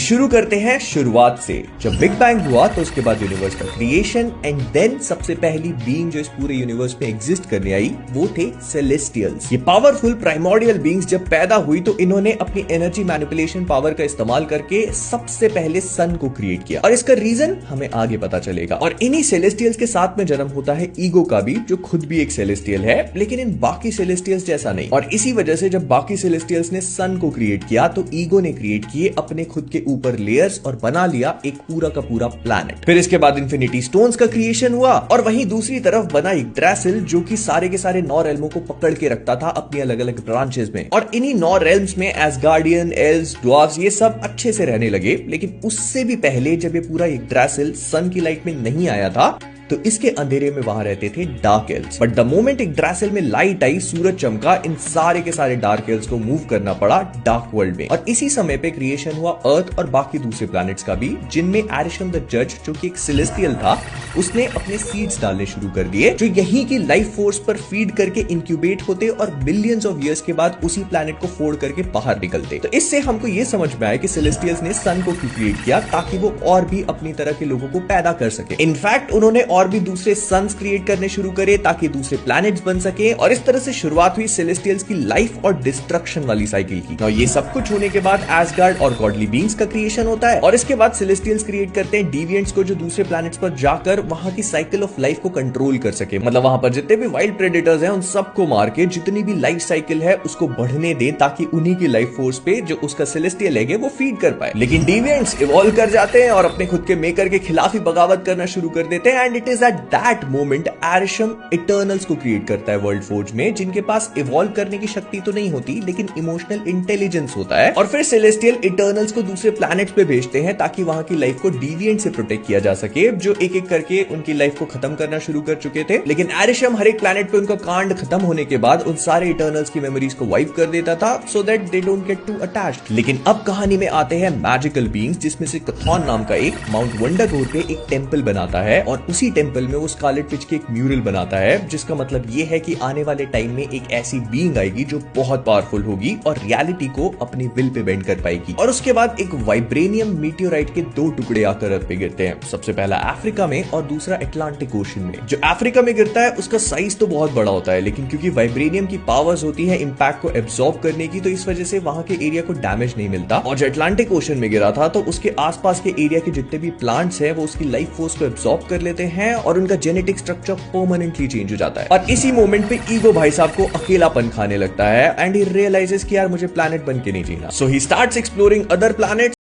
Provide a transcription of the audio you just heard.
शुरू करते हैं शुरुआत से। जब बिग बैंग हुआ तो उसके बाद यूनिवर्स का क्रिएशन एंड देन सबसे पहली बीइंग जो इस पूरे यूनिवर्स में एग्जिस्ट करने आई वो थे सेलेस्टियल्स। ये पावरफुल प्राइमोर्डियल बीइंग्स जब पैदा हुई तो इन्होंने अपनी एनर्जी मैनिपुलेशन पावर का इस्तेमाल करके सबसे पहले सन को क्रिएट किया और इसका रीजन हमें आगे पता चलेगा। और इन्हीं सेलेस्टियल्स के साथ में जन्म होता है ईगो का भी, जो खुद भी एक सेलेस्टियल है लेकिन इन बाकी सेलेस्टियल्स जैसा नहीं। और इसी वजह से जब बाकी सेलेस्टियल्स ने सन को क्रिएट किया तो ईगो ने क्रिएट किए अपने खुद के ऊपर लेयर्स और बना लिया एक पूरा का पूरा प्लैनेट। फिर इसके बाद इन्फिनिटी स्टोन्स का क्रिएशन हुआ और वहीं दूसरी तरफ बना यग्द्रासिल जो कि सारे के सारे 9 रेल्मों को पकड़ के रखता था अपनी अलग अलग ब्रांचेस में। और इन्हीं 9 रेल्म्स में एसगार्डियन, एल्व्स, ड्वार्फ्स ये सब अच्छे से रहने लगे। लेकिन उससे भी पहले जब ये पूरा यग्द्रासिल सन की लाइट में नहीं आया था तो इसके अंधेरे में वहां रहते थे dark elves. But the moment Yggdrasil में लाइट आई, सूरज चमका, इन सारे के सारे डार्क एल्व्स को मूव करना पड़ा डार्क वर्ल्ड में। और इसी समय पे क्रिएशन हुआ अर्थ और बाकी दूसरे प्लैनेट्स का भी, जिनमें एरिशम द जज जो कि एक सेलेस्टियल था उसने अपने सीड्स डालने शुरू कर दिए जो यहीं की लाइफ फोर्स पर फीड करके इंक्यूबेट होते और बिलियंस ऑफ ईयर्स के बाद उसी प्लैनेट को फोड़ करके बाहर निकलते। तो इससे हमको ये समझ में आया कि सेलेस्टियल्स ने सन को क्यों क्रिएट किया, ताकि वो और भी अपनी तरह के लोगों को पैदा कर सके। इनफैक्ट उन्होंने और भी दूसरे सन्स क्रिएट करने शुरू करे ताकि दूसरे प्लैनेट्स बन सके। और इस तरह से शुरुआत हुई सेलेस्टियल्स की लाइफ और डिस्ट्रक्शन वाली साइकिल की। और ये सब कुछ होने के बाद एसगार्ड और गॉडली बीइंग्स का क्रिएशन होता है और इसके बाद सेलेस्टियल्स क्रिएट करते हैं डिविएंट्स को जो दूसरे प्लैनेट्स पर जाकर वहां की साइकिल ऑफ लाइफ को कंट्रोल कर सके। मतलब वहां पर जितने भी वाइल्ड प्रेडेटर्स हैं उन सबको मार के जितनी भी लाइफ साइकिल है उसको बढ़ने दे ताकि उन्हीं की लाइफ फोर्स पे जो उसका सेलेस्टियल है वो फीड कर पाए। लेकिन डिविएंट्स इवॉल्व कर जाते हैं और अपने खुद के मेकर के खिलाफ ही बगावत करना शुरू कर देते हैं। And it is at that moment Arishem Eternals को क्रिएट करता है वर्ल्ड फोर्ज में, जिनके पास इवॉल्व करने की शक्ति तो नहीं होती लेकिन इमोशनल इंटेलिजेंस होता है। और फिर सेलेस्टियल इटर्नल्स को दूसरे प्लैनेट्स पे भेजते हैं ताकि वहां की लाइफ को डिविएंट से प्रोटेक्ट किया जा सके, जो एक एक करके उनकी लाइफ को खत्म करना शुरू कर चुके थे। लेकिन एरिशम हर एक प्लैनेट पे उनका कांड खत्म होने के बाद उन सारे इटर्नल्स की मेमोरीज को वाइप कर देता था so that they don't get to attached. लेकिन अब कहानी में आते हैं मैजिकल बीइंग्स, जिसमें से कथॉन नाम का एक माउंट वंडरगोर पे एक टेंपल बनाता है और उसी टेंपल में वो स्कारलेट विच के एक म्यूरल बनाता है, जिसका मतलब ये है कि आने वाले टाइम में एक ऐसी बीइंग आएगी जो बहुत पावरफुल होगी और रियलिटी को अपनी विल पे बेंड कर पाएगी। और उसके बाद एक वाइब्रेनियम मीटियोराइट के 2 टुकड़े आकर अर्थ पे गिरते हैं, सबसे पहला अफ्रीका में और दूसरा अटलांटिक ओशन में। जो अफ्रीका में गिरता है उसका साइज तो बहुत बड़ा होता है, लेकिन क्योंकि वाइब्रेनियम की पावर्स होती है इंपैक्ट को एब्सॉर्ब करने की, तो इस वजह से वहां के एरिया को डैमेज नहीं मिलता। और जो अटलांटिक ओशन में गिरा था तो उसके आसपास के एरिया के जितने भी प्लांट्स हैं वो उसकी लाइफ फोर्स को एब्सॉर्ब कर लेते हैं और उनका जेनेटिक स्ट्रक्चर परमानेंटली चेंज हो जाता है। और इसी मोमेंट पे ईगो भाई साहब को अकेलापन खाने लगता है एंड ही रियलाइजेस कि यार मुझे प्लैनेट बन के नहीं जीना। So he starts exploring other planets